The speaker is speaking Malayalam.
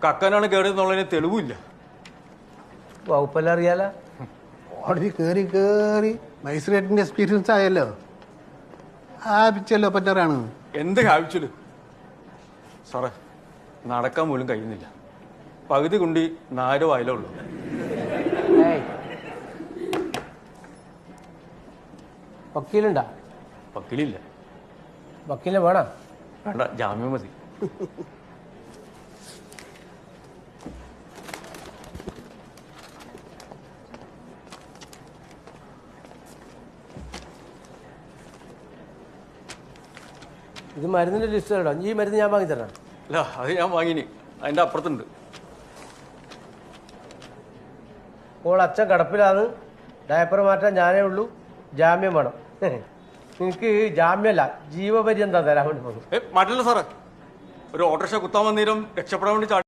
കക്കനാണ് കേറിയെന്നുള്ളതിന് തെളിവില്ല. വകുപ്പെല്ലാം അറിയാലോ. കോടതി കയറി കയറി മജിസ്ട്രേറ്റിന്റെ എക്സ്പീരിയൻസ് ആയല്ലോ. ആപിച്ചല്ലോ പറ്ററാണ്. എന്ത് ആവശ്യമില്ല സാറേ, നടക്കാൻ പോലും കഴിയുന്നില്ല. പകുതി കുണ്ടി 4 വായിലേ ഉള്ളൂ. വക്കീലുണ്ടാ? വക്കീലില്ല. വക്കീലിനെ വേണം? വേണ്ട, ജാമ്യം മതി. ഇത് മരുന്നിന്റെ ലിസ്റ്റ് കേട്ടോ. ഈ മരുന്ന് ഞാൻ വാങ്ങി തരണം. അല്ല, അത് ഞാൻ വാങ്ങിനി. അതിൻ്റെ അപ്പുറത്തുണ്ട്. അപ്പോൾ അച്ഛൻ കിടപ്പിലാണ്. ഡയപ്പർ മാറ്റാൻ ഞാനേ ഉള്ളൂ. ജാമ്യം വേണം. നിങ്ങൾക്ക് ജാമ്യമല്ല, ജീവപര്യന്തം തരാൻ വേണ്ടി പോകും. മാറ്റില്ല സാറേ. ഒരു ഓട്ടോറിക്ഷ കുത്താൻ വന്നേരം രക്ഷപ്പെടാൻ വേണ്ടി